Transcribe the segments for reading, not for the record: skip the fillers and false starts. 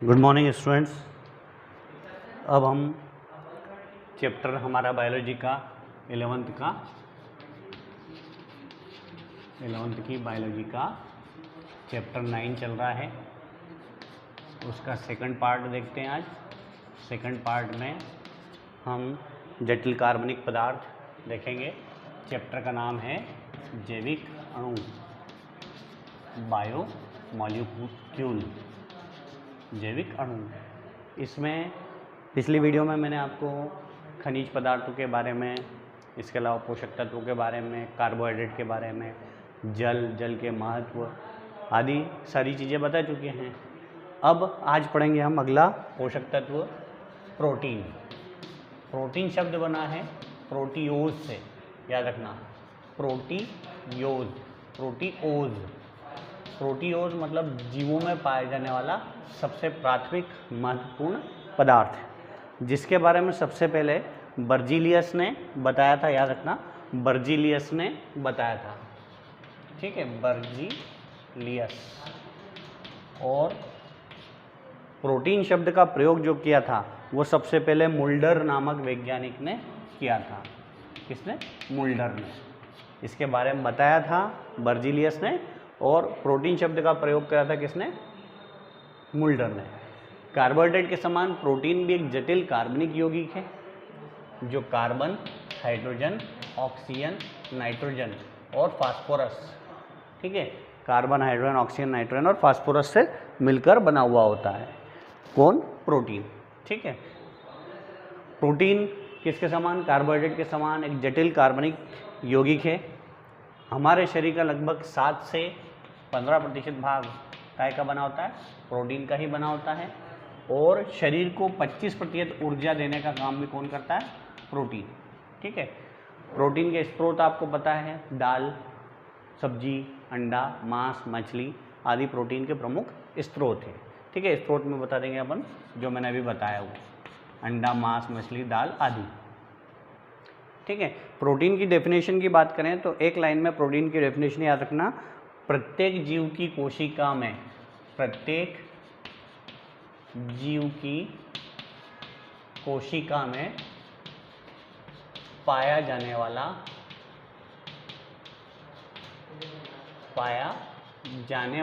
Good morning students. अब हम chapter हमारा बायोलॉजी का 11th की बायोलॉजी का चैप्टर 9 चल रहा है। उसका सेकंड पार्ट देखते हैं आज। सेकंड पार्ट में हम जटिल कार्बनिक पदार्थ देखेंगे। चैप्टर का नाम है जैविक अणु, बायो मॉलिक्यूल, जैविक अणु। इसमें पिछली वीडियो में मैंने आपको खनिज पदार्थों के बारे में, इसके अलावा पोषक तत्वों के बारे में, कार्बोहाइड्रेट के बारे में, जल के महत्व आदि सारी चीज़ें बता चुके हैं। अब आज पढ़ेंगे हम अगला पोषक तत्व प्रोटीन। प्रोटीन शब्द बना है प्रोटीओज से, याद रखना, प्रोटीओज। प्रोटीओज मतलब जीवों में पाया जाने वाला सबसे प्राथमिक महत्वपूर्ण पदार्थ है, जिसके बारे में सबसे पहले बर्जीलियस ने बताया था। याद रखना, बर्जीलियस ने बताया था, ठीक है, बर्जीलियस। और प्रोटीन शब्द का प्रयोग जो किया था वो सबसे पहले मुल्डर नामक वैज्ञानिक ने किया था। किसने? मुल्डर ने इसके बारे में बताया था, बर्जीलियस ने। और प्रोटीन शब्द का प्रयोग किया था किसने? मुल्डर ने। कार्बोहाइड्रेट के समान प्रोटीन भी एक जटिल कार्बनिक यौगिक है जो कार्बन, हाइड्रोजन, ऑक्सीजन, नाइट्रोजन और फास्फोरस, ठीक है, कार्बन, हाइड्रोजन, ऑक्सीजन, नाइट्रोजन और फास्फोरस से मिलकर बना हुआ होता है। कौन? प्रोटीन, ठीक है। प्रोटीन किसके समान? कार्बोहाइड्रेट के समान एक जटिल कार्बनिक यौगिक है। हमारे शरीर का लगभग 7 से 15% भाग काय का बना होता है? प्रोटीन का ही बना होता है। और शरीर को 25% ऊर्जा देने का काम भी कौन करता है? प्रोटीन, ठीक है। प्रोटीन के स्रोत आपको पता है, दाल, सब्जी, अंडा, मांस, मछली आदि प्रोटीन के प्रमुख स्रोत हैं, ठीक है। स्रोत में बता देंगे अपन जो मैंने अभी बताया वो, अंडा, मांस, मछली, दाल आदि, ठीक है। प्रोटीन की डेफिनेशन की बात करें तो एक लाइन में प्रोटीन की डेफिनेशन याद रखना, प्रत्येक जीव की कोशिका में, प्रत्येक जीव की कोशिका में पाया जाने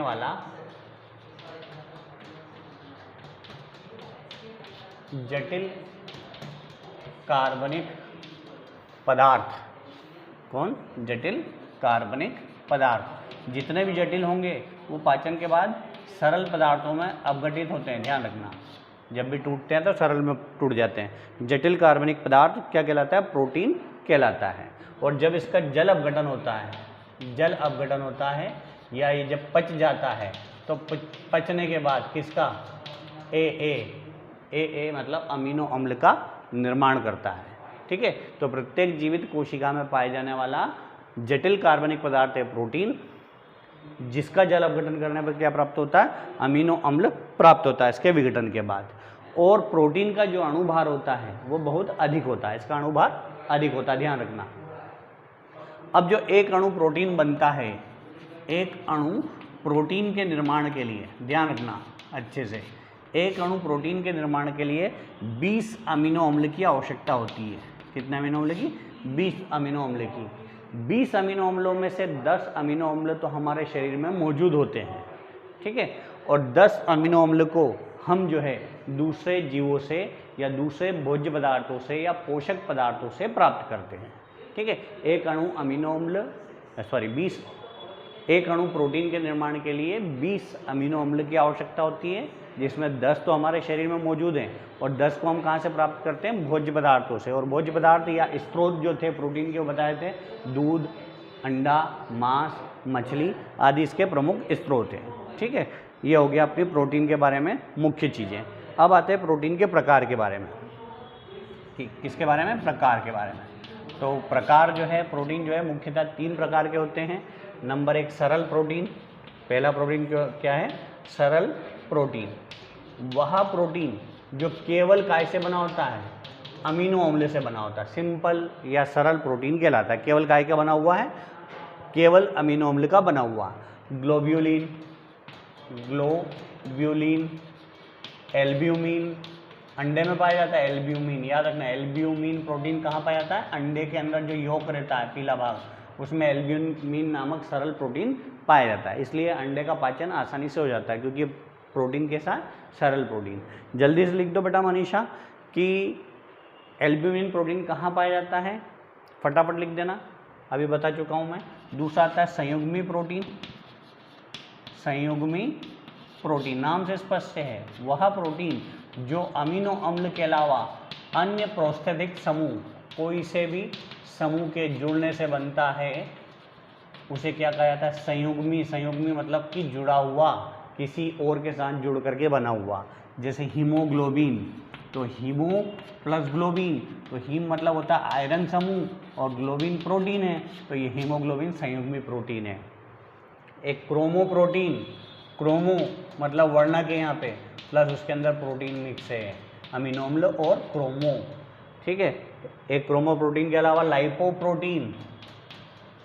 वाला जटिल कार्बनिक पदार्थ। कौन? जटिल कार्बनिक पदार्थ। जितने भी जटिल होंगे वो पाचन के बाद सरल पदार्थों में अपघटित होते हैं, ध्यान रखना। जब भी टूटते हैं तो सरल में टूट जाते हैं। जटिल कार्बनिक पदार्थ क्या कहलाता है? प्रोटीन कहलाता है। और जब इसका जल अपघटन होता है या ये जब पच जाता है तो पचने के बाद किसका? ए मतलब अमीनो अम्ल का निर्माण करता है, ठीक है। तो प्रत्येक जीवित कोशिका में पाए जाने वाला जटिल कार्बनिक पदार्थ है प्रोटीन, जिसका जल अपघटन करने पर क्या प्राप्त होता है? अमीनो अम्ल प्राप्त होता है इसके विघटन के बाद। और प्रोटीन का जो अणुभार होता है वो बहुत अधिक होता है, इसका अणुभार अधिक होता है, ध्यान रखना। अब जो एक अणु प्रोटीन बनता है, एक अणु प्रोटीन के निर्माण के लिए, ध्यान रखना अच्छे से, एक अणु प्रोटीन के निर्माण के लिए 20 अमीनो अम्ल की आवश्यकता होती है। कितने अमीनो अम्ल की? 20 अमीनो अम्ल की। 20 अमीनो अम्लों में से 10 अमीनो अम्ल तो हमारे शरीर में मौजूद होते हैं, ठीक है। और 10 अमीनो अम्ल को हम जो है दूसरे जीवों से या दूसरे भोज्य पदार्थों से या पोषक पदार्थों से प्राप्त करते हैं, ठीक है। एक अणु प्रोटीन के निर्माण के लिए 20 अमीनो अम्ल की आवश्यकता होती है, जिसमें 10 तो हमारे शरीर में मौजूद हैं और 10 को हम कहाँ से प्राप्त करते हैं? भोज्य पदार्थों से। और भोज्य पदार्थ या स्रोत जो थे प्रोटीन के, वो बताए थे दूध, अंडा, मांस, मछली आदि इसके प्रमुख स्रोत हैं, ठीक है। ये हो गया अपनी प्रोटीन के बारे में मुख्य चीज़ें। अब आते हैं प्रोटीन के प्रकार के बारे में, ठीक, किसके बारे में? प्रकार के बारे में। तो प्रकार जो है प्रोटीन जो है मुख्यतः 3 प्रकार के होते हैं। नंबर 1 सरल प्रोटीन। पहला प्रोटीन क्या है? सरल प्रोटीन। वह प्रोटीन जो केवल काय से बना होता है? अमीनो अम्ल से बना होता है। सिंपल या सरल प्रोटीन कहलाता है। केवल काय का बना हुआ है? केवल अमीनो अम्ल का बना हुआ। ग्लोब्यूलिन, एल्ब्यूमिन अंडे में पाया जाता है, एल्ब्यूमिन याद रखना, एल्ब्यूमिन प्रोटीन कहाँ पाया जाता है, अंडे के अंदर जो यॉक रहता है पीला भाग, उसमें एल्ब्यूमिन नामक सरल प्रोटीन पाया जाता है, इसलिए अंडे का पाचन आसानी से हो जाता है क्योंकि प्रोटीन के साथ सरल प्रोटीन। जल्दी से लिख दो बेटा मनीषा कि एल्ब्यूमिन प्रोटीन कहाँ पाया जाता है, फटाफट लिख देना, अभी बता चुका हूँ मैं। दूसरा आता है संयुग्मी प्रोटीन। संयुग्मी प्रोटीन नाम से स्पष्ट है, वह प्रोटीन जो अमीनो अम्ल के अलावा अन्य प्रोस्थेटिक समूह कोई से भी समूह के जुड़ने से बनता है, उसे क्या कहा जाता है, संयुग्मी। संयुग्मी मतलब कि जुड़ा हुआ, किसी और के साथ जुड़ करके बना हुआ। जैसे हीमोग्लोबिन, तो हीमो प्लस ग्लोबिन, तो हीम मतलब होता है आयरन समूह और ग्लोबिन प्रोटीन है, तो ये हीमोग्लोबिन संयुग्मी प्रोटीन है। एक क्रोमो प्रोटीन, क्रोमो मतलब वर्णक है यहाँ पे, प्लस उसके अंदर प्रोटीन मिक्स है, अमीनो अम्ल और क्रोमो, ठीक है। एक क्रोमो प्रोटीन के अलावा लाइपोप्रोटीन,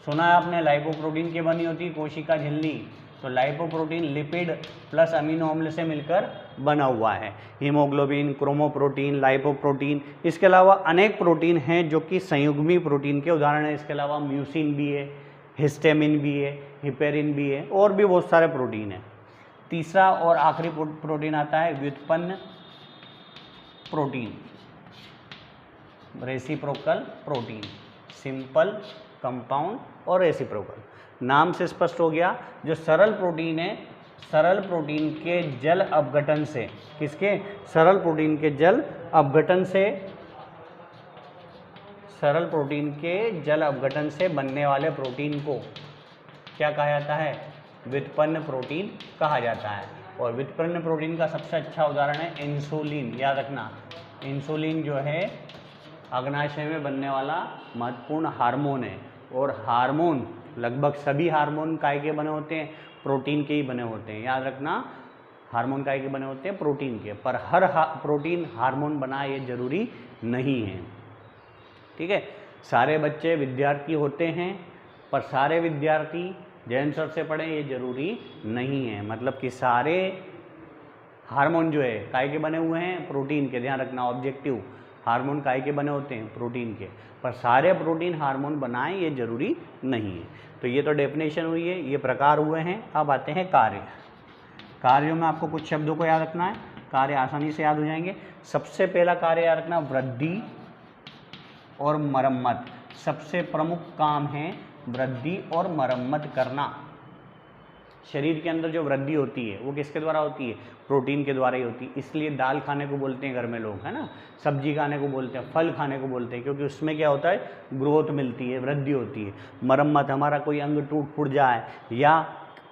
सुना है आपने, लाइपोप्रोटीन की बनी होती है कोशिका झिल्ली, तो लाइपोप्रोटीन लिपिड प्लस अमीनो अम्ल से मिलकर बना हुआ है। हीमोग्लोबिन, क्रोमोप्रोटीन, लाइपोप्रोटीन, इसके अलावा अनेक प्रोटीन हैं जो कि संयुग्मी प्रोटीन के उदाहरण हैं। इसके अलावा म्यूसिन भी है, हिस्टामिन भी है, हिपेरिन भी है, और भी बहुत सारे प्रोटीन हैं। तीसरा और आखिरी प्रोटीन आता है व्युत्पन्न protein, reciprocal protein, simple, compound और रेसिप्रोकल। नाम से स्पष्ट हो गया, जो सरल प्रोटीन है, सरल प्रोटीन के जल अपघटन से, किसके, सरल प्रोटीन के जल अपघटन से, सरल प्रोटीन के जल अपघटन से बनने वाले प्रोटीन को क्या कहा जाता है, व्युत्पन्न प्रोटीन कहा जाता है। और व्युत्पन्न प्रोटीन का सबसे अच्छा उदाहरण है इंसुलिन, याद रखना, इंसुलिन जो है अग्नाशय में बनने वाला महत्वपूर्ण हार्मोन है, और हार्मोन लगभग सभी हार्मोन काय के बने होते हैं, प्रोटीन के ही बने होते हैं, याद रखना, हार्मोन काय के बने होते हैं, प्रोटीन के, पर हर प्रोटीन हार्मोन बना ये जरूरी नहीं है, ठीक है। सारे बच्चे विद्यार्थी होते हैं, पर सारे विद्यार्थी जैन सर से पढ़ें ये जरूरी नहीं है, मतलब कि सारे हार्मोन जो है काय के बने हुए हैं, प्रोटीन के, ध्यान रखना, ऑब्जेक्टिव, हार्मोन काय के बने होते हैं, प्रोटीन के, पर सारे प्रोटीन हार्मोन बनाएं ये जरूरी नहीं है। तो ये तो डेफिनेशन हुई है, ये प्रकार हुए हैं। अब आते हैं कार्य। कार्यों में आपको कुछ शब्दों को याद रखना है, कार्य आसानी से याद हो जाएंगे। सबसे पहला कार्य याद रखना, वृद्धि और मरम्मत। सबसे प्रमुख काम है वृद्धि और मरम्मत करना। शरीर के अंदर जो वृद्धि होती है वो किसके द्वारा होती है, प्रोटीन के द्वारा ही होती है। इसलिए दाल खाने को बोलते हैं घर में लोग, है ना, सब्जी खाने को बोलते हैं, फल खाने को बोलते हैं, क्योंकि उसमें क्या होता है, ग्रोथ मिलती है, वृद्धि होती है। मरम्मत, हमारा कोई अंग टूट फूट जाए या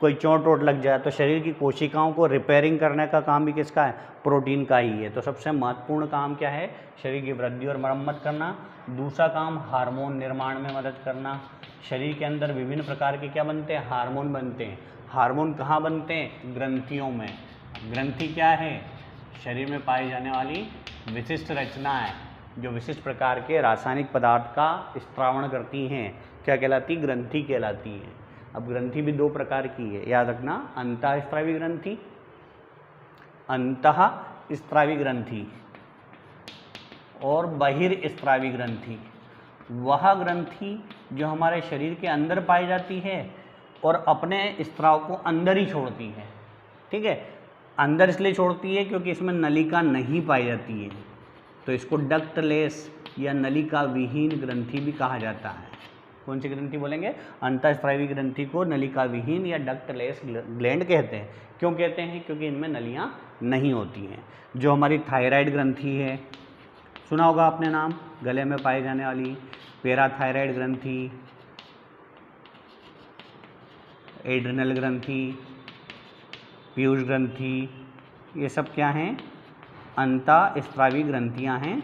कोई चोट वोट लग जाए तो शरीर की कोशिकाओं को रिपेयरिंग करने का काम भी किसका है, प्रोटीन का ही है। तो सबसे महत्वपूर्ण काम क्या है, शरीर की वृद्धि और मरम्मत करना। दूसरा काम हार्मोन निर्माण में मदद करना। शरीर के अंदर विभिन्न प्रकार के क्या बनते हैं, हार्मोन बनते हैं। हार्मोन कहाँ बनते हैं, ग्रंथियों में। ग्रंथि क्या है, शरीर में पाई जाने वाली विशिष्ट रचना है जो विशिष्ट प्रकार के रासायनिक पदार्थ का स्त्रावण करती हैं, क्या कहलाती, ग्रंथि कहलाती हैं। अब ग्रंथि भी दो प्रकार की है, याद रखना, अंतःस्रावी ग्रंथि, अंतःस्रावी ग्रंथि और बहिर्स्रावी ग्रंथि। वह ग्रंथि जो हमारे शरीर के अंदर पाई जाती है और अपने स्त्राव को अंदर ही छोड़ती है, ठीक है। अंदर इसलिए छोड़ती है क्योंकि इसमें नलिका नहीं पाई जाती है, तो इसको डक्टलेस या नलिका विहीन ग्रंथि भी कहा जाता है। कौन सी ग्रंथि बोलेंगे, अंतःस्रावी ग्रंथि को नलिका विहीन या डक्टलेस ग्लैंड कहते हैं। क्यों कहते हैं, क्योंकि इनमें नलियाँ नहीं होती हैं। जो हमारी थायराइड ग्रंथि है, सुना होगा आपने नाम, गले में पाई जाने वाली पैराथायराइड ग्रंथि, एड्रिनल ग्रंथि, पीयूष ग्रंथि, ये सब क्या हैं, अंतःस्रावी ग्रंथियां हैं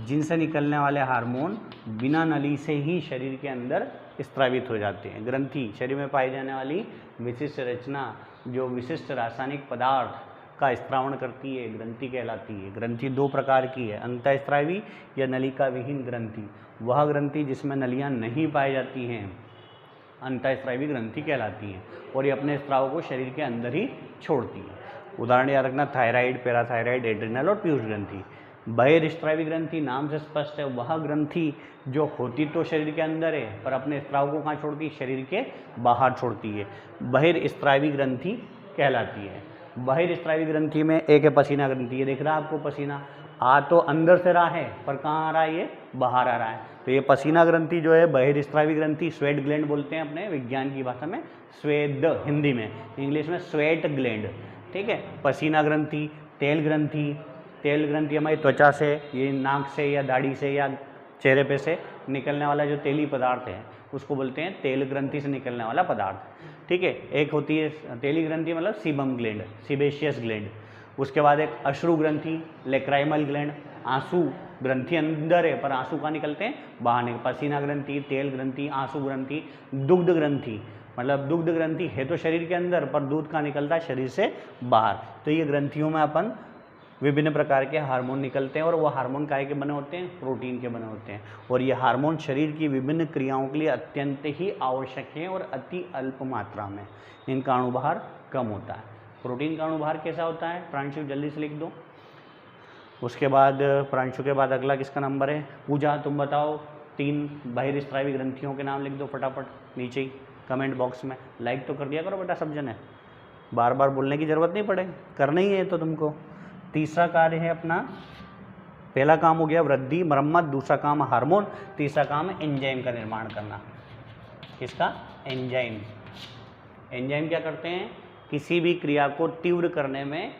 जिनसे निकलने वाले हार्मोन बिना नली से ही शरीर के अंदर स्त्रावित हो जाते हैं। ग्रंथि शरीर में पाई जाने वाली विशिष्ट रचना जो विशिष्ट रासायनिक पदार्थ का स्त्रावण करती है, ग्रंथि कहलाती है। ग्रंथि दो प्रकार की है, अंतःस्रावी या नलिका विहीन ग्रंथि। वह ग्रंथि जिसमें नलियाँ नहीं पाई जाती हैं अंतःस्रावी ग्रंथि कहलाती हैं और ये अपने स्त्राव को शरीर के अंदर ही छोड़ती हैं। उदाहरण याद रखना, थायराइड, पैराथायराइड, एड्रिनल और पीयूष ग्रंथि। बहिर्स्रावी ग्रंथि नाम से स्पष्ट है, वह ग्रंथि जो होती तो शरीर के अंदर है पर अपने स्राव को कहाँ छोड़ती है, शरीर के बाहर छोड़ती है, बहिर्स्रावी ग्रंथि कहलाती है। बहिर्स्रावी ग्रंथि में एक है पसीना ग्रंथि, ये दिख रहा है आपको पसीना, आ तो अंदर से रहा है पर कहाँ आ रहा है, ये बाहर आ रहा है। तो ये पसीना ग्रंथि जो है बहिर्स्रावी ग्रंथि, स्वेट ग्लैंड बोलते हैं अपने विज्ञान की भाषा में, स्वेद हिंदी में, इंग्लिश में स्वेट ग्लैंड, ठीक है। पसीना ग्रंथि, तेल ग्रंथि, तेल ग्रंथि हमारी त्वचा से, ये नाक से या दाढ़ी से या चेहरे पे से निकलने वाला जो तेली पदार्थ है उसको बोलते हैं तेल ग्रंथि से निकलने वाला पदार्थ, ठीक है। एक होती है तेली ग्रंथि मतलब सीबम ग्लैंड, सीबेशियस ग्लैंड। उसके बाद एक अश्रु ग्रंथि, लेक्राइमल ग्लैंड, आंसू ग्रंथि अंदर है पर आंसू कहाँ निकलते हैं, बाहर निकल। पसीना ग्रंथि, तेल ग्रंथि, आंसू ग्रंथि, दुग्ध ग्रंथि, मतलब दुग्ध ग्रंथि है तो शरीर के अंदर पर दूध कहाँ निकलता है, शरीर से बाहर। तो ये ग्रंथियों में अपन विभिन्न प्रकार के हार्मोन निकलते हैं और वो हार्मोन काय के बने होते हैं, प्रोटीन के बने होते हैं। और ये हार्मोन शरीर की विभिन्न क्रियाओं के लिए अत्यंत ही आवश्यक है और अति अल्प मात्रा में इनका अणुभार कम होता है। प्रोटीन का अणुभार कैसा होता है, प्रांशु जल्दी से लिख दो। उसके बाद प्रांशु के बाद अगला किसका नंबर है, पूजा, तुम बताओ 3 बहिर्स्रावी ग्रंथियों के नाम लिख दो फटाफट नीचे ही कमेंट बॉक्स में। लाइक तो कर दिया करो बेटा सब जने, बार बार बोलने की ज़रूरत नहीं पड़े, करना ही है तो तुमको। तीसरा कार्य है अपना, पहला काम हो गया वृद्धि मरम्मत, दूसरा काम हार्मोन, तीसरा काम है एंजाइम का निर्माण करना। किसका, एंजाइम। एंजाइम क्या करते हैं, किसी भी क्रिया को तीव्र करने में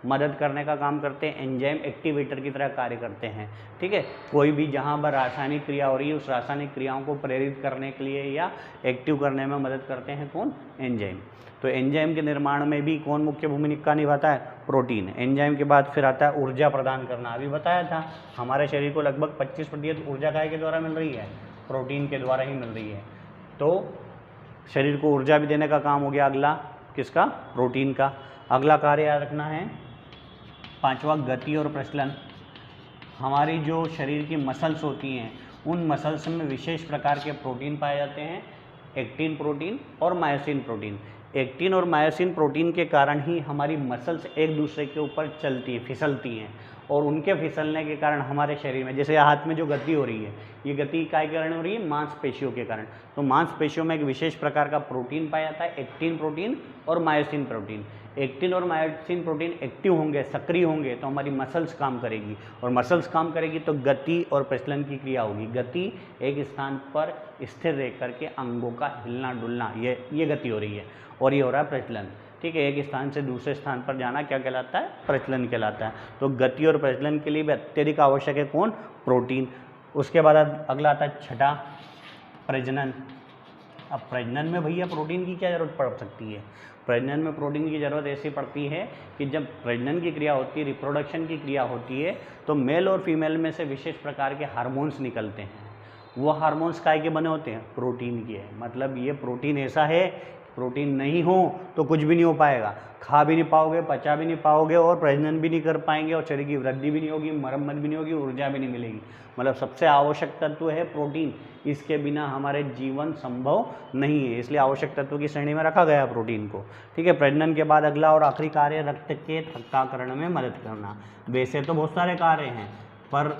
मदद करने का काम करते हैं। एंजाइम एक्टिवेटर की तरह कार्य करते हैं, ठीक है। कोई भी जहाँ पर रासायनिक क्रिया हो रही है उस रासायनिक क्रियाओं को प्रेरित करने के लिए या एक्टिव करने में मदद करते हैं कौन, एंजाइम। तो एंजाइम के निर्माण में भी कौन मुख्य भूमिका निभाता है, प्रोटीन। एंजाइम के बाद फिर आता है ऊर्जा प्रदान करना। अभी बताया था हमारे शरीर को लगभग 25% ऊर्जा काय के द्वारा मिल रही है, प्रोटीन के द्वारा ही मिल रही है। तो शरीर को ऊर्जा भी देने का काम हो गया अगला किसका, प्रोटीन का। अगला कार्य याद रखना है पांचवा, गति और प्रचलन। हमारी जो शरीर की मसल्स होती हैं उन मसल्स में विशेष प्रकार के प्रोटीन पाए जाते हैं, एक्टिन प्रोटीन और मायोसिन प्रोटीन। एक्टिन और मायोसिन प्रोटीन के कारण ही हमारी मसल्स एक दूसरे के ऊपर चलती है, फिसलती हैं, और उनके फिसलने के कारण हमारे शरीर में, जैसे हाथ में जो गति हो रही है, ये गति काय के कारण हो रही है, मांसपेशियों के कारण। तो मांसपेशियों में एक विशेष प्रकार का प्रोटीन पाया जाता है, एक्टिन प्रोटीन और मायोसिन प्रोटीन। एक्टिन और मायोसिन प्रोटीन एक्टिव होंगे, सक्रिय होंगे तो हमारी मसल्स काम करेगी, और मसल्स काम करेगी तो गति और प्रचलन की क्रिया होगी। गति एक स्थान पर स्थिर रह करके अंगों का हिलना डुलना, ये गति हो रही है, और ये हो रहा है प्रचलन, ठीक है। एक स्थान से दूसरे स्थान पर जाना क्या कहलाता है, प्रचलन कहलाता है। तो गति और प्रचलन के लिए भी अत्यधिक आवश्यक है कौन, प्रोटीन। उसके बाद अगला आता है छठा, प्रजनन। अब प्रजनन में भैया प्रोटीन की क्या ज़रूरत पड़ सकती है, प्रजनन में प्रोटीन की ज़रूरत ऐसी पड़ती है कि जब प्रजनन की क्रिया होती है, रिप्रोडक्शन की क्रिया होती है, तो मेल और फीमेल में से विशेष प्रकार के हार्मोन्स निकलते हैं। वो हार्मोन्स काय के बने होते हैं, प्रोटीन के। मतलब ये प्रोटीन ऐसा है, प्रोटीन नहीं हो तो कुछ भी नहीं हो पाएगा, खा भी नहीं पाओगे, पचा भी नहीं पाओगे, और प्रजनन भी नहीं कर पाएंगे, और शरीर की वृद्धि भी नहीं होगी, मरम्मत भी नहीं होगी, ऊर्जा भी नहीं मिलेगी। मतलब सबसे आवश्यक तत्व है प्रोटीन, इसके बिना हमारे जीवन संभव नहीं है, इसलिए आवश्यक तत्व की श्रेणी में रखा गया है प्रोटीन को, ठीक है। प्रजनन के बाद अगला और आखिरी कार्य रक्त के थक्काकरण में मदद करना। वैसे तो बहुत सारे कार्य हैं पर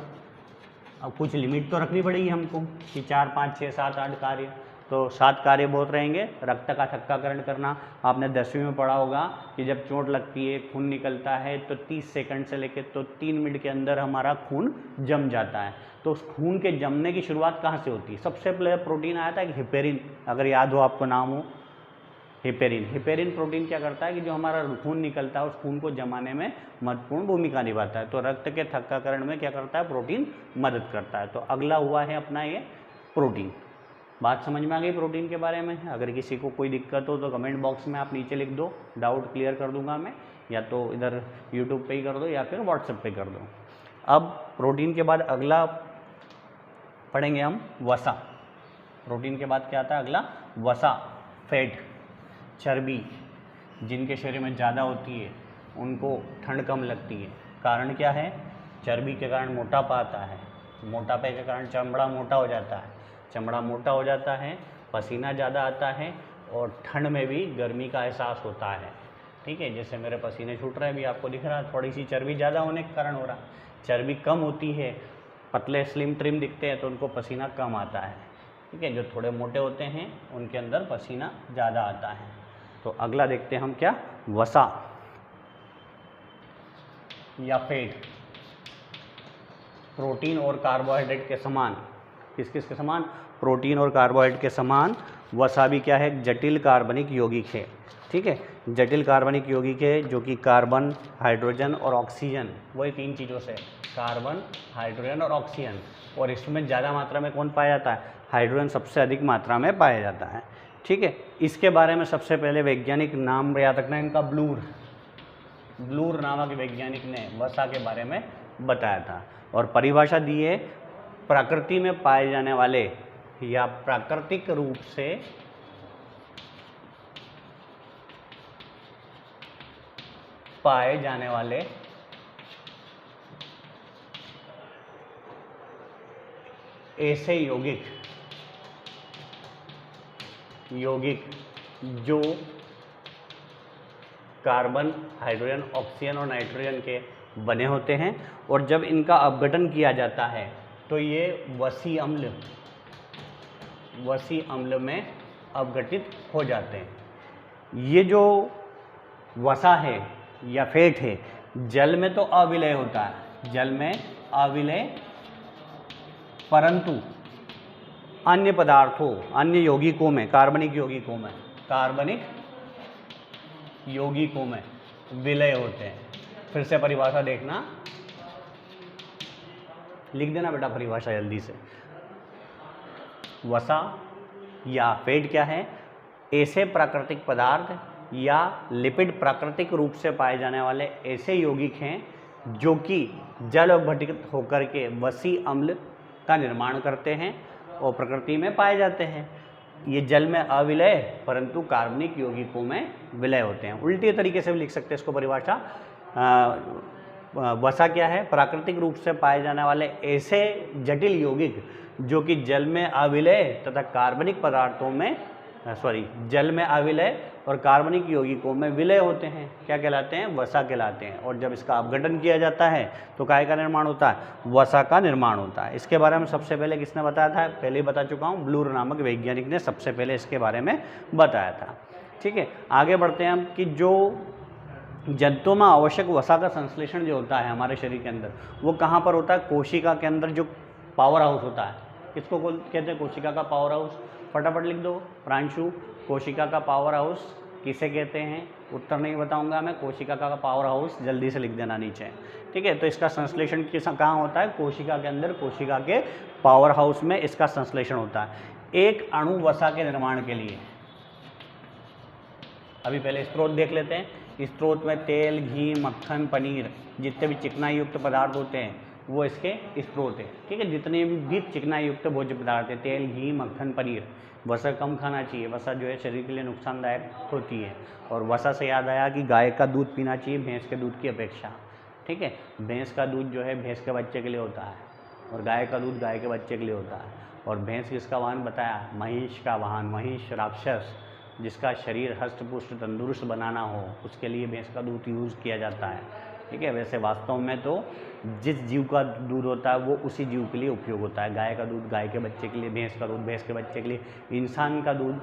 अब कुछ लिमिट तो रखनी पड़ेगी हमको कि 4, 5, 6, 7, 8 कार्य, तो 7 कार्य बहुत रहेंगे। रक्त का थक्काकरण करना, आपने 10वीं में पढ़ा होगा कि जब चोट लगती है, खून निकलता है, तो 30 सेकंड से लेकर तो 3 मिनट के अंदर हमारा खून जम जाता है। तो उस खून के जमने की शुरुआत कहाँ से होती है, सबसे पहले प्रोटीन आया था कि हिपेरिन, अगर याद हो आपको नाम हो, हिपेरिन। हिपेरिन प्रोटीन क्या करता है कि जो हमारा खून निकलता है उस खून को जमाने में महत्वपूर्ण भूमिका निभाता है। तो रक्त के थक्काकरण में क्या करता है, प्रोटीन मदद करता है। तो अगला हुआ है अपना ये प्रोटीन। बात समझ में आ गई प्रोटीन के बारे में। अगर किसी को कोई दिक्कत हो तो कमेंट बॉक्स में आप नीचे लिख दो, डाउट क्लियर कर दूंगा मैं, या तो इधर यूट्यूब पे ही कर दो या फिर व्हाट्सएप पे कर दो। अब प्रोटीन के बाद अगला पढ़ेंगे हम वसा। प्रोटीन के बाद क्या आता है अगला, वसा, फैट, चर्बी। जिनके शरीर में ज़्यादा होती है उनको ठंड कम लगती है। कारण क्या है, चर्बी के कारण मोटापा आता है, मोटापे के कारण चमड़ा मोटा हो जाता है, चमड़ा मोटा हो जाता है, पसीना ज़्यादा आता है, और ठंड में भी गर्मी का एहसास होता है, ठीक है, जैसे मेरे पसीने छूट रहे हैं, अभी आपको दिख रहा है, थोड़ी सी चर्बी ज़्यादा होने के कारण हो रहा है। चर्बी कम होती है, पतले स्लिम ट्रिम दिखते हैं तो उनको पसीना कम आता है। ठीक है, जो थोड़े मोटे होते हैं उनके अंदर पसीना ज़्यादा आता है। तो अगला देखते हैं हम क्या, वसा या फैट। प्रोटीन और कार्बोहाइड्रेट के समान, किस किस के समान, प्रोटीन और कार्बोहाइड्रेट के समान वसा भी क्या है, जटिल कार्बनिक यौगिक है। ठीक है, जटिल कार्बनिक यौगिक है जो कि कार्बन, हाइड्रोजन और ऑक्सीजन, वही 3 चीज़ों से, कार्बन, हाइड्रोजन और ऑक्सीजन। और इसमें ज़्यादा मात्रा में कौन पाया जाता है, हाइड्रोजन सबसे अधिक मात्रा में पाया जाता है। ठीक है, इसके बारे में सबसे पहले वैज्ञानिक नाम याद रखना है इनका, ब्लूर। ब्लूर नामक वैज्ञानिक ने वसा के बारे में बताया था। और परिभाषा दी है, प्रकृति में पाए जाने वाले या प्राकृतिक रूप से पाए जाने वाले ऐसे यौगिक जो कार्बन, हाइड्रोजन, ऑक्सीजन और नाइट्रोजन के बने होते हैं, और जब इनका अपघटन किया जाता है तो ये वसी अम्ल में अपघटित हो जाते हैं। ये जो वसा है या फैट है, जल में तो अविलय होता है, जल में अविलय, परंतु अन्य पदार्थों, अन्य यौगिकों में, कार्बनिक यौगिकों में विलय होते हैं। फिर से परिभाषा देखना, लिख देना बेटा परिभाषा जल्दी से। वसा या फैट क्या है, ऐसे प्राकृतिक पदार्थ या लिपिड प्राकृतिक रूप से पाए जाने वाले ऐसे यौगिक हैं जो कि जल अपघटित होकर के वसी अम्ल का निर्माण करते हैं और प्रकृति में पाए जाते हैं। ये जल में अविलय परंतु कार्बनिक यौगिकों में विलय होते हैं। उल्टे तरीके से भी लिख सकते हैं इसको परिभाषा। वसा क्या है, प्राकृतिक रूप से पाए जाने वाले ऐसे जटिल यौगिक जो कि जल में अविलय तथा कार्बनिक पदार्थों में जल में अविलय और कार्बनिक यौगिकों में विलय होते हैं, क्या कहलाते हैं, वसा कहलाते हैं। और जब इसका अपघटन किया जाता है तो काय का निर्माण होता है, वसा का निर्माण होता है। इसके बारे में सबसे पहले किसने बताया था, पहले ही बता चुका हूँ, ब्लूर नामक वैज्ञानिक ने सबसे पहले इसके बारे में बताया था। ठीक है, आगे बढ़ते हैं हम कि जो जंतुओं में आवश्यक वसा का संश्लेषण जो होता है हमारे शरीर के अंदर, वो कहाँ पर होता है, कोशिका के अंदर जो पावर हाउस होता है, किसको कहते हैं, कोशिका का पावर हाउस। फटाफट लिख दो प्रांशु, कोशिका का पावर हाउस किसे कहते हैं, उत्तर नहीं बताऊंगा मैं, कोशिका का पावर हाउस जल्दी से लिख देना नीचे। ठीक है, तो इसका संश्लेषण कहाँ होता है, कोशिका के अंदर, कोशिका के पावर हाउस में इसका संश्लेषण होता है। एक अणु वसा के निर्माण के लिए, अभी पहले स्रोत देख लेते हैं। स्रोत में तेल, घी, मक्खन, पनीर, जितने भी चिकनाई युक्त पदार्थ होते हैं वो इसके स्रोत है। ठीक है, जितने भी चिकनाई युक्त भोज्य पदार्थ है, तेल, घी, मक्खन, पनीर, वसा कम खाना चाहिए। वसा जो है शरीर के लिए नुकसानदायक होती है। और वसा से याद आया कि गाय का दूध पीना चाहिए भैंस के दूध की अपेक्षा। ठीक है, भैंस का दूध जो है भैंस के बच्चे के लिए होता है और गाय का दूध गाय के बच्चे के लिए होता है। और भैंस किसका वाहन बताया, महिष का वाहन, महिष राक्षस, जिसका शरीर हष्ट पुष्ट तंदुरुस्त बनाना हो उसके लिए भैंस का दूध यूज़ किया जाता है। ठीक है, वैसे वास्तव में तो जिस जीव का दूध होता है वो उसी जीव के लिए उपयोग होता है। गाय का दूध गाय के बच्चे के लिए, भैंस का दूध भैंस के बच्चे के लिए, इंसान का दूध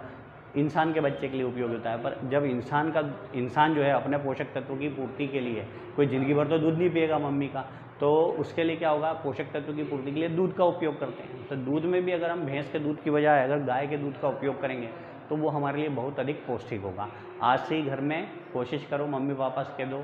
इंसान के बच्चे के लिए उपयोग होता है। पर जब इंसान जो है अपने पोषक तत्वों की पूर्ति के लिए, कोई ज़िंदगी भर तो दूध नहीं पिएगा मम्मी का, तो उसके लिए क्या होगा, पोषक तत्वों की पूर्ति के लिए दूध का उपयोग करते हैं। तो दूध में भी अगर हम भैंस के दूध की बजाय अगर गाय के दूध का उपयोग करेंगे तो वो हमारे लिए बहुत अधिक पौष्टिक होगा। आज से ही घर में कोशिश करो, मम्मी पापा से कह दो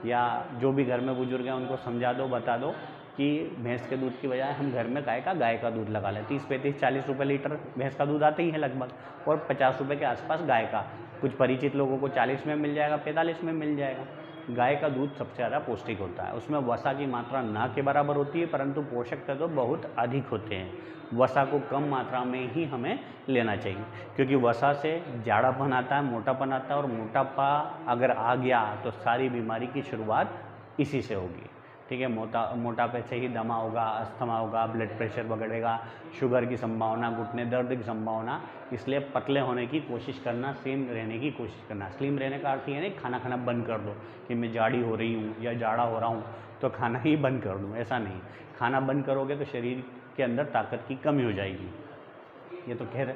या जो भी घर में बुजुर्ग हैं उनको समझा दो, बता दो कि भैंस के दूध की बजाय हम घर में गाय का दूध लगा लें। 30, 35, 40 रुपये लीटर भैंस का दूध आता ही है लगभग, और 50 रुपये के आसपास गाय का। कुछ परिचित लोगों को 40 में मिल जाएगा, 45 में मिल जाएगा। गाय का दूध सबसे ज़्यादा पौष्टिक होता है। उसमें वसा की मात्रा ना के बराबर होती है परंतु पोषक तत्व बहुत अधिक होते हैं। वसा को कम मात्रा में ही हमें लेना चाहिए, क्योंकि वसा से जाड़ापन आता है, मोटापन आता है, और मोटापा अगर आ गया तो सारी बीमारी की शुरुआत इसी से होगी। ठीक है। मोटापे से ही दमा होगा, अस्थमा होगा, ब्लड प्रेशर बढ़ेगा, शुगर की संभावना, घुटने दर्द की संभावना। इसलिए पतले होने की कोशिश करना, स्लिम रहने की कोशिश करना। स्लिम रहने का अर्थ ये नहीं खाना खाना बंद कर दो कि मैं जाड़ी हो रही हूँ या जाड़ा हो रहा हूँ तो खाना ही बंद कर दूँ, ऐसा नहीं। खाना बंद करोगे तो शरीर के अंदर ताकत की कमी हो जाएगी। ये तो खैर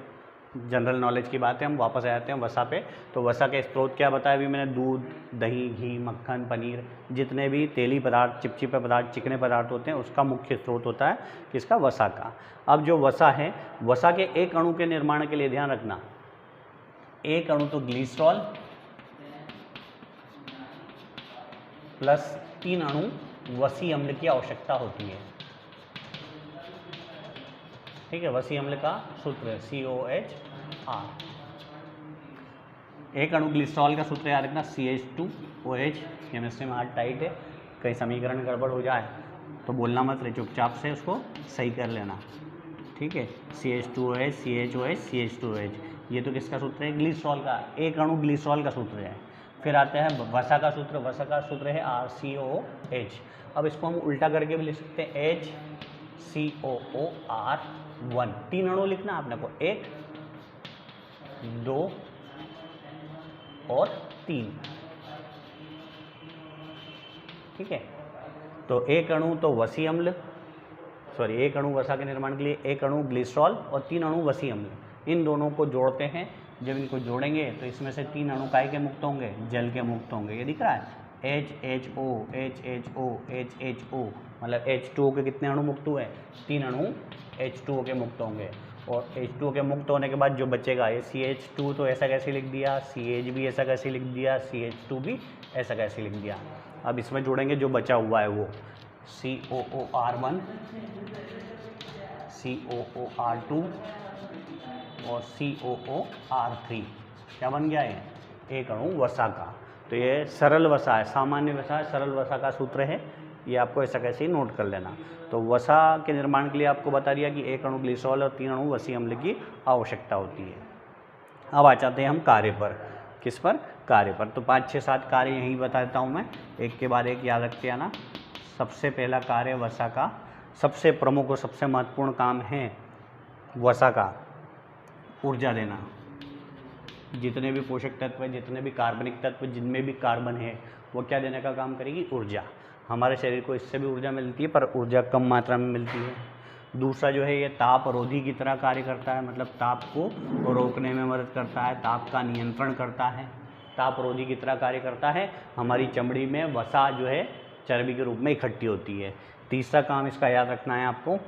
जनरल नॉलेज की बात है। हम वापस आ जाते हैं वसा पे। तो वसा के स्रोत क्या बताया अभी मैंने? दूध, दही, घी, मक्खन, पनीर, जितने भी तेली पदार्थ, चिपचिपे पदार्थ, चिकने पदार्थ होते हैं उसका मुख्य स्रोत होता है किसका? वसा का। अब जो वसा है, वसा के एक अणु के निर्माण के लिए ध्यान रखना, एक अणु तो ग्लिसरॉल प्लस 3 अणु वसी अम्ल की आवश्यकता होती है। ठीक है, वसी अम्ल का सूत्र है COHR। एक अणु ग्लिसरॉल का सूत्र याद रखना CH2OH। केमिस्ट्री में हार्ड टाइट है, कहीं समीकरण गड़बड़ हो जाए तो बोलना मत रहे, चुपचाप से उसको सही कर लेना। ठीक है, CH2OH, CHOH, CH2OH, ये तो किसका सूत्र है? ग्लिसरॉल का। एक अणु ग्लिसरॉल का सूत्र है। फिर आता है वसा का सूत्र। वसा का सूत्र है RCOH। अब इसको हम उल्टा करके भी लिख सकते हैं HCOOR1। 3 अणु लिखना आपने को, 1, 2 और 3। ठीक है, तो एक अणु तो वसी अम्ल, एक अणु वसा के निर्माण के लिए एक अणु ग्लिसरॉल और 3 अणु वसी अम्ल, इन दोनों को जोड़ते हैं। जब इनको जोड़ेंगे तो इसमें से 3 अणु काय के मुक्त होंगे? जल के मुक्त होंगे। ये दिख रहा है HHO, HHO, HHO, मतलब H2O के कितने अणु मुक्त हुए? 3 अणु H2O के मुक्त होंगे। और H2O के मुक्त होने के बाद जो बचेगा ये CH2 तो ऐसा कैसे लिख दिया, CH भी ऐसा कैसे लिख दिया, CH2 भी ऐसा कैसे लिख दिया। अब इसमें जोड़ेंगे जो बचा हुआ है वो COOR1, COOR2 और COOR3। क्या बन गया है? एक अणु वसा का। तो ये सरल वसा है, सामान्य वसा है, सरल वसा का सूत्र है। ये आपको ऐसा कैसे ही नोट कर लेना। तो वसा के निर्माण के लिए आपको बता दिया कि एक अणु ग्लिसरॉल और 3 अणु वसी अम्ल की आवश्यकता होती है। अब आ जाते हैं हम कार्य पर। किस पर? कार्य पर। तो 5, 6, 7 कार्य यहीं बता देता हूँ मैं, एक के बाद एक याद रखते आना। सबसे पहला कार्य वसा का, सबसे प्रमुख और सबसे महत्वपूर्ण काम है वसा का ऊर्जा देना। जितने भी पोषक तत्व हैं, जितने भी कार्बनिक तत्व, जिनमें भी कार्बन है, वो क्या देने का काम करेगी? ऊर्जा। हमारे शरीर को इससे भी ऊर्जा मिलती है, पर ऊर्जा कम मात्रा में मिलती है। दूसरा जो है ये ताप रोधी की तरह कार्य करता है, मतलब ताप को रोकने में मदद करता है, ताप का नियंत्रण करता है, ताप रोधी की तरह कार्य करता है। हमारी चमड़ी में वसा जो है चर्बी के रूप में इकट्ठी होती है। तीसरा काम इसका याद रखना है आपको,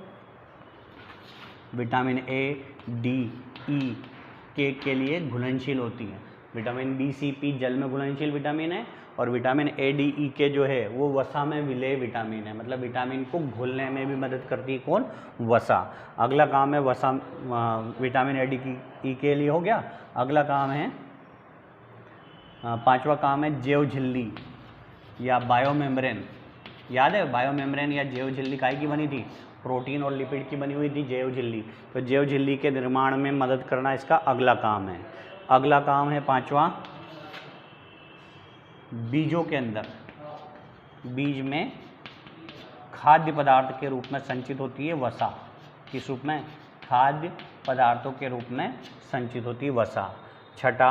विटामिन A, D, E, के लिए घुलनशील होती है। विटामिन B, C, P जल में घुलनशील विटामिन है और विटामिन A, D, E के जो है वो वसा में विलेय विटामिन है, मतलब विटामिन को घुलने में भी मदद करती है। कौन? वसा। अगला काम है वसा, विटामिन A, D, E के लिए हो गया। अगला काम है, 5वां काम है जैव झिल्ली या बायोमेम्ब्रेन। याद है बायोमेम्ब्रेन या जैव झिल्ली काहे की बनी थी? प्रोटीन और लिपिड की बनी हुई थी जैव झिल्ली। तो जैव झिल्ली के निर्माण में मदद करना इसका अगला काम है। अगला काम है 5वां, बीजों के अंदर, बीज में खाद्य पदार्थ के रूप में संचित होती है वसा। किस रूप में? खाद्य पदार्थों के रूप में संचित होती है वसा। छठा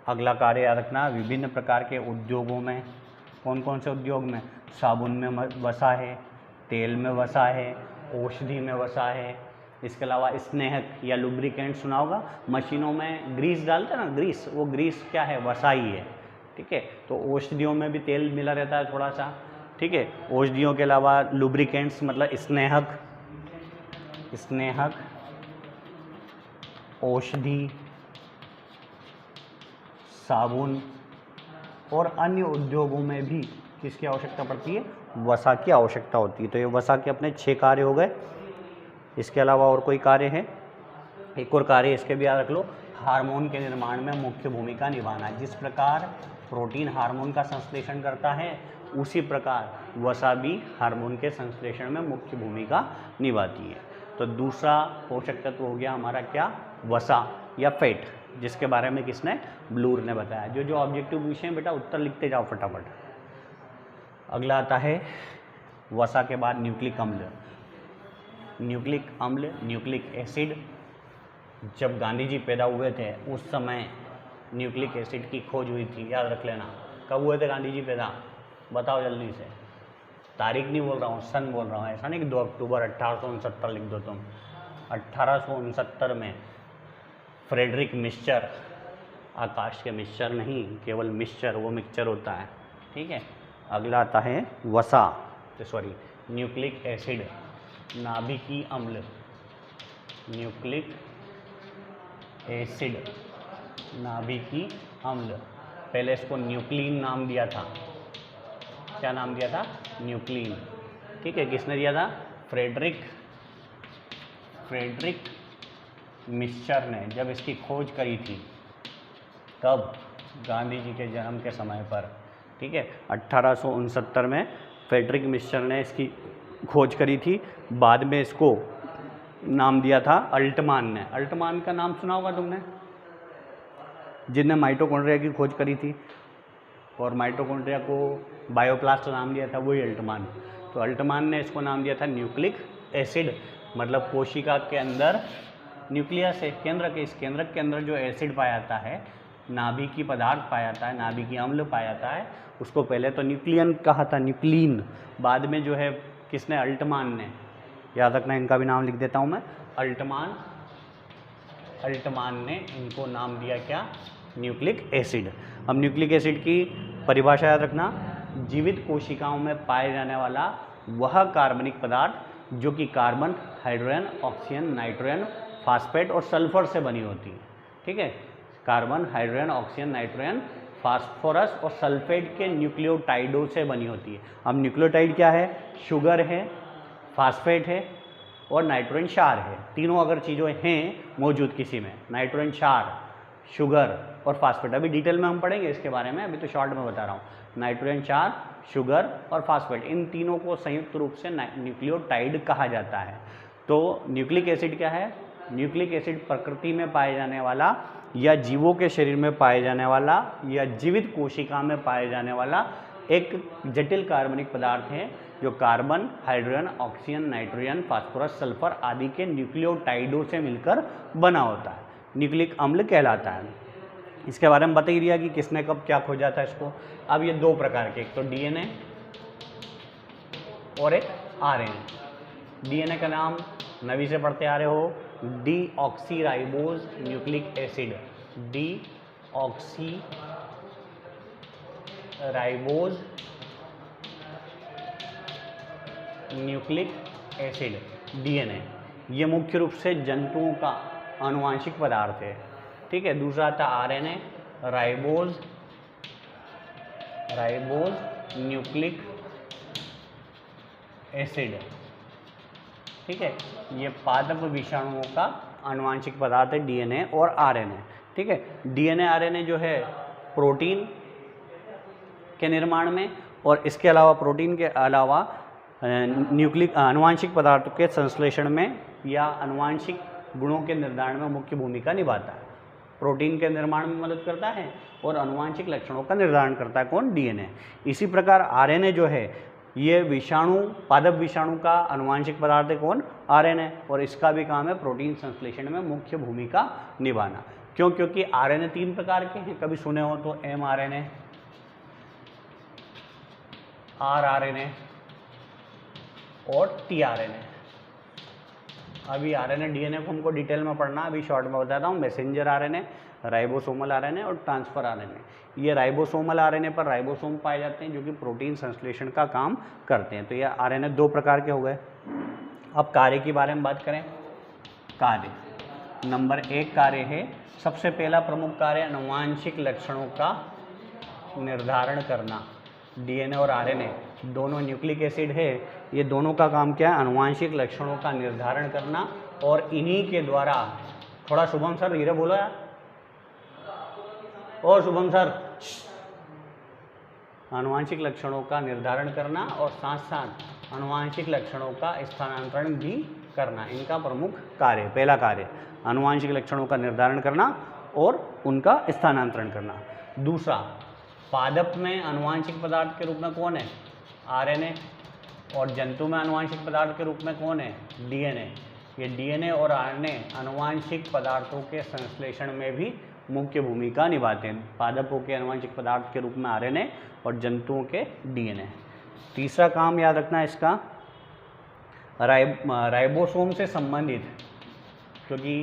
अगला कार्य याद रखना, विभिन्न प्रकार के उद्योगों में, कौन कौन से उद्योग में? साबुन में वसा है, तेल में वसा है, औषधि में वसा है। इसके अलावा स्नेहक या लुब्रिकेंट सुना होगा, मशीनों में ग्रीस डालते हैं ना, ग्रीस, वो ग्रीस क्या है? वसा ही है। ठीक है, तो औषधियों में भी तेल मिला रहता है थोड़ा सा। ठीक है, औषधियों के अलावा लुब्रिकेंट्स मतलब स्नेहक, स्नेहक, औषधि, साबुन और अन्य उद्योगों में भी किसकी आवश्यकता पड़ती है? वसा की आवश्यकता होती है। तो ये वसा के अपने 6 कार्य हो गए। इसके अलावा और कोई कार्य है? एक और कार्य इसके भी याद रख लो, हार्मोन के निर्माण में मुख्य भूमिका निभाना। जिस प्रकार प्रोटीन हार्मोन का संश्लेषण करता है, उसी प्रकार वसा भी हार्मोन के संश्लेषण में मुख्य भूमिका निभाती है। तो दूसरा पोषक तत्व हो गया हमारा क्या? वसा या फैट, जिसके बारे में किसने? ब्लूर ने बताया। जो जो ऑब्जेक्टिव पूछे हैं बेटा उत्तर लिखते जाओ फटाफट। अगला आता है वसा के बाद न्यूक्लिक अम्ल, न्यूक्लिक अम्ल, न्यूक्लिक एसिड। जब गांधी जी पैदा हुए थे उस समय न्यूक्लिक एसिड की खोज हुई थी, याद रख लेना। कब हुए थे गांधी जी पैदा, बताओ जल्दी से। तारीख नहीं बोल रहा हूँ, सन बोल रहा हूँ, ऐसा नहीं कि 2 अक्टूबर 1869 लिख दो तुम। 1869 में फ्रेडरिक मिक्सचर, आकाश के मिक्सचर नहीं, केवल मिक्सचर, वो मिक्सचर होता है, ठीक है। अगला आता है वसा, सॉरी न्यूक्लिक एसिड, नाभिकीय अम्ल, न्यूक्लिक एसिड, नाभिकीय अम्ल। पहले इसको न्यूक्लिन नाम दिया था, क्या नाम दिया था, न्यूक्लिन, ठीक है। किसने दिया था, फ्रेडरिक मिक्सचर ने। जब इसकी खोज करी थी, कब, गांधी जी के जन्म के समय पर, ठीक है। 1869 में फ्रेडरिक मिक्सचर ने इसकी खोज करी थी। बाद में इसको नाम दिया था अल्टमान ने। अल्टमान का नाम सुना होगा तुमने, जिनने माइटोकॉन्ड्रिया की खोज करी थी और माइटोकॉन्ड्रिया को बायोप्लास्ट नाम दिया था, वही अल्टमान। तो अल्टमान ने इसको नाम दिया था न्यूक्लिक एसिड, मतलब कोशिका के अंदर न्यूक्लियस है, केंद्रक है, इस केंद्रक के अंदर जो एसिड पाया जाता है, नाभिकीय पदार्थ पाया जाता है, नाभिकीय अम्ल पाया जाता है, उसको पहले तो न्यूक्लियन कहा था, न्यूक्लिन। बाद में जो है किसने, अल्टमान ने, याद रखना इनका भी नाम लिख देता हूँ मैं, अल्टमान ने इनको नाम दिया क्या, न्यूक्लिक एसिड। अब न्यूक्लिक एसिड की परिभाषा याद रखना, जीवित कोशिकाओं में पाए जाने वाला वह कार्बनिक पदार्थ जो कि carbon, hydrogen, oxygen, nitrogen, phosphate और सल्फर से बनी होती है, ठीक है। Carbon, hydrogen, oxygen, nitrogen, phosphorus और सल्फेट के न्यूक्लियोटाइडों से बनी होती है। अब न्यूक्लियोटाइड क्या है, शुगर है, फास्फेट है और नाइट्रोजन क्षार है। तीनों अगर चीज़ें हैं मौजूद किसी में, नाइट्रोजन क्षार, शुगर और फास्फेट, अभी डिटेल में हम पढ़ेंगे इसके बारे में, अभी तो शॉर्ट में बता रहा हूँ। नाइट्रोजन क्षार, शुगर और फास्फेट, इन तीनों को संयुक्त रूप से न्यूक्लियोटाइड कहा जाता है। तो न्यूक्लिक एसिड क्या है, न्यूक्लिक एसिड प्रकृति में पाए जाने वाला या जीवों के शरीर में पाए जाने वाला या जीवित कोशिका में पाए जाने वाला एक जटिल कार्बनिक पदार्थ है जो carbon, hydrogen, oxygen, nitrogen, phosphorus, sulphur आदि के न्यूक्लियोटाइडों से मिलकर बना होता है, न्यूक्लिक अम्ल कहलाता है। इसके बारे में बता ही दिया कि किसने कब क्या खोजा था इसको। अब ये दो प्रकार के, एक तो डीएनए और एक आरएनए। डीएनए का नाम नवी से पढ़ते आ रहे हो, deoxyribose nucleic acid, deoxyribose nucleic acid, DNA. ये मुख्य रूप से जंतुओं का आनुवांशिक पदार्थ है, ठीक है। दूसरा आता आरएनए, राइबोज न्यूक्लिक एसिड, ठीक है। ये पादप विषाणुओं का आनुवांशिक पदार्थ है, डीएनए और आरएनए, ठीक है। डीएनए आरएनए जो है प्रोटीन के निर्माण में और इसके अलावा प्रोटीन के अलावा न्यूक्लिक आनुवांशिक पदार्थों के संश्लेषण में या आनुवांशिक गुणों के निर्धारण में मुख्य भूमिका निभाता है। प्रोटीन के निर्माण में मदद करता है और आनुवांशिक लक्षणों का निर्धारण करता है कौन, डीएनए। इसी प्रकार आरएनए जो है ये विषाणु, पादप विषाणु का आनुवांशिक पदार्थ है कौन, आरएनए, और इसका भी काम है प्रोटीन संश्लेषण में मुख्य भूमिका निभाना। क्यों, क्योंकि आरएनए 3 प्रकार के हैं, कभी सुने हो तो एमआरएनए, आरआरएनए और टीआरएनए। अभी आरएनए डीएनए को हमको डिटेल में पढ़ना, अभी शॉर्ट में बताता हूँ। मैसेंजर आरएनए, राइबोसोमल आरएनए और ट्रांसफर आरएनए। ये राइबोसोमल आरएनए पर राइबोसोम पाए जाते हैं जो कि प्रोटीन संश्लेषण का काम करते हैं। तो ये आरएनए 2 प्रकार के हो गए। अब कार्य के बारे में बात करें। कार्य नंबर 1 कार्य है, सबसे पहला प्रमुख कार्य आनुवांशिक लक्षणों का निर्धारण करना। डीएनए और आरएनए दोनों न्यूक्लिक एसिड है, ये दोनों का काम क्या है, आनुवांशिक लक्षणों का निर्धारण करना, और इन्हीं के द्वारा, थोड़ा शुभम सर धीरे बोलो यार, और शुभम सर, आनुवांशिक लक्षणों का निर्धारण करना और साथ साथ आनुवांशिक लक्षणों का स्थानांतरण भी करना, इनका प्रमुख कार्य, पहला कार्य आनुवांशिक लक्षणों का निर्धारण करना और उनका स्थानांतरण करना। दूसरा, पादप में आनुवांशिक पदार्थ के रूप में कौन है, आरएनए, और जंतु में आनुवांशिक पदार्थ के रूप में कौन है? डीएनए। ये डीएनए और आरएनए आनुवांशिक पदार्थों के संश्लेषण में भी मुख्य भूमिका निभाते हैं। पादपों के आनुवांशिक पदार्थ के रूप में आरएनए और जंतुओं के डीएनए। तीसरा काम याद रखना इसका, राइबोसोम से संबंधित, क्योंकि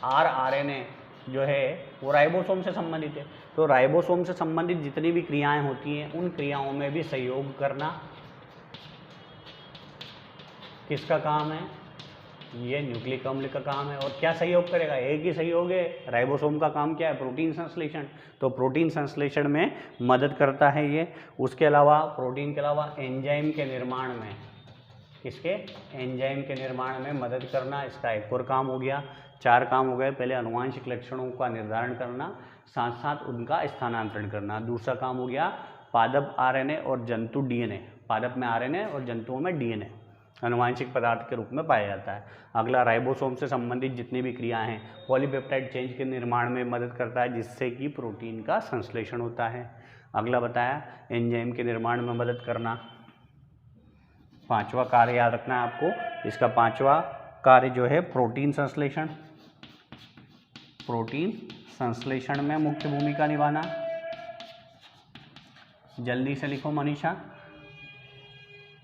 आरएनए जो है वो राइबोसोम से संबंधित है, तो राइबोसोम से संबंधित जितनी भी क्रियाएं होती हैं उन क्रियाओं में भी सहयोग करना किसका काम है? ये न्यूक्लिक अम्ल का काम है। और क्या सहयोग करेगा? एक ही सहयोग है। राइबोसोम का काम क्या है? प्रोटीन संश्लेषण। तो प्रोटीन संश्लेषण में मदद करता है ये। उसके अलावा प्रोटीन के अलावा एंजाइम के निर्माण में, किसके? एंजाइम के निर्माण में मदद करना इसका एक और काम हो गया। 4 काम हो गए। पहले आनुवांशिक लक्षणों का निर्धारण करना, साथ साथ उनका स्थानांतरण करना। दूसरा काम हो गया पादप आरएनए और जंतु डीएनए। पादप में आरएनए और जंतुओं में डीएनए आनुवांशिक पदार्थ के रूप में पाया जाता है। अगला राइबोसोम से संबंधित जितनी भी क्रियाएं हैं, पॉलीपेप्टाइड चेंज के निर्माण में मदद करता है जिससे कि प्रोटीन का संश्लेषण होता है। अगला बताया एंजाइम के निर्माण में मदद करना। 5वां कार्य याद रखना है आपको। इसका 5वां कार्य जो है प्रोटीन संश्लेषण। प्रोटीन संश्लेषण में मुख्य भूमिका निभाना। जल्दी से लिखो मनीषा।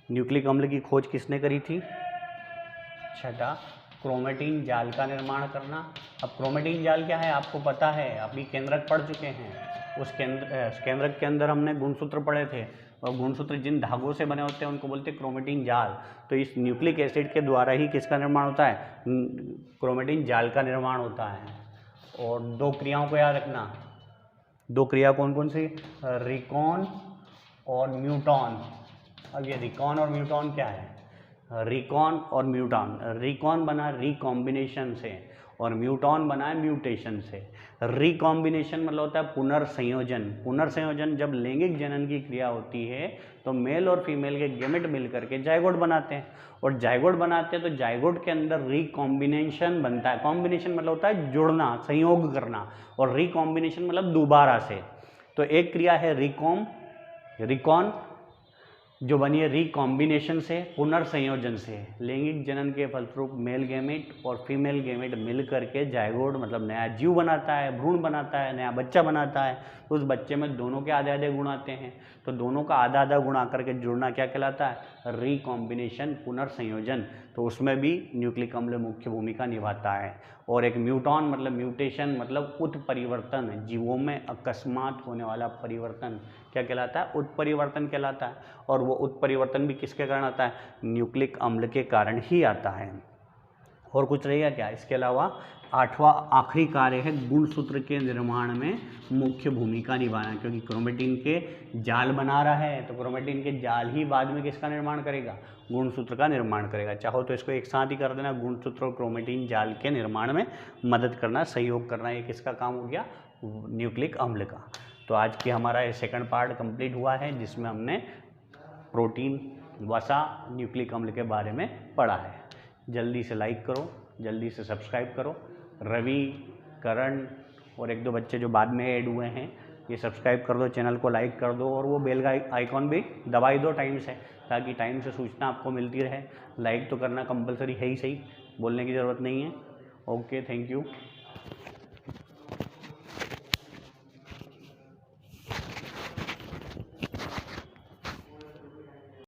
न्यूक्लिक अम्ल की खोज किसने करी थी? 6, क्रोमेटिन जाल का निर्माण करना। अब क्रोमेटिन जाल क्या है आपको पता है, अभी केंद्रक पढ़ चुके हैं। उस केंद्रक के अंदर हमने गुणसूत्र पढ़े थे, और गुणसूत्र जिन धागों से बने होते हैं उनको बोलते हैं क्रोमेटिन जाल। तो इस न्यूक्लिक एसिड के द्वारा ही किसका निर्माण होता है? क्रोमेटिन जाल का निर्माण होता है। और 2 क्रियाओं को याद रखना। 2 क्रिया कौन कौन सी? रिकॉन और म्यूटॉन। अब ये रिकॉन और म्यूटॉन क्या है? रिकॉन और म्यूटॉन, रिकॉन बना रिकॉम्बिनेशन से और म्यूटॉन बना है म्यूटेशन से। रिकॉम्बिनेशन मतलब होता है पुनर्संयोजन। पुनर्संयोजन जब लैंगिक जनन की क्रिया होती है तो मेल और फीमेल के गेमेट मिलकर के जाइगोट बनाते हैं, और जाइगोट बनाते हैं तो जाइगोट के अंदर रिकॉम्बिनेशन बनता है। कॉम्बिनेशन मतलब होता है जोड़ना, संयोग करना, और रिकॉम्बिनेशन मतलब दोबारा से। तो एक क्रिया है रिकॉन जो बनी है रिकॉम्बिनेशन से, पुनर्संयोजन से। लैंगिक जनन के फलस्वरूप मेल गेमेट और फीमेल गेमेट मिल करके जाइगोट मतलब नया जीव बनाता है, भ्रूण बनाता है, नया बच्चा बनाता है। तो उस बच्चे में दोनों के आधे आधे गुण आते हैं, तो दोनों का आधा आधा गुण आकर के जुड़ना क्या कहलाता है? रिकॉम्बिनेशन, पुनर्संयोजन। तो उसमें भी न्यूक्लिक अम्ल मुख्य भूमिका निभाता है। और एक म्यूटॉन मतलब म्यूटेशन मतलब उत्परिवर्तन, जीवों में अकस्मात होने वाला परिवर्तन क्या कहलाता है? उत्परिवर्तन कहलाता है। और वो उत्परिवर्तन भी किसके कारण आता है? न्यूक्लिक अम्ल के कारण ही आता है। और कुछ रहेगा क्या? इसके अलावा 8वां आखिरी कार्य है गुणसूत्र के निर्माण में मुख्य भूमिका निभाना। क्योंकि क्रोमेटिन के जाल बना रहा है तो क्रोमेटिन के जाल ही बाद में किसका निर्माण करेगा? गुणसूत्र का निर्माण करेगा। चाहो तो इसको एक साथ ही कर देना, गुणसूत्र और क्रोमेटिन जाल के निर्माण में मदद करना, सहयोग करना। ये किसका काम हो गया? न्यूक्लिक अम्ल का। तो आज की हमारा ये सेकंड पार्ट कंप्लीट हुआ है जिसमें हमने प्रोटीन, वसा, न्यूक्लिक अम्ल के बारे में पढ़ा है। जल्दी से लाइक करो, जल्दी से सब्सक्राइब करो। रवि, करण और 1-2 बच्चे जो बाद में ऐड हुए हैं, ये सब्सक्राइब कर दो, चैनल को लाइक कर दो, और वो बेल का आइकॉन भी दबाई दो टाइम से, ताकि टाइम से सूचना आपको मिलती रहे। लाइक तो करना कंपलसरी है ही सही, बोलने की ज़रूरत नहीं है। Okay, thank you.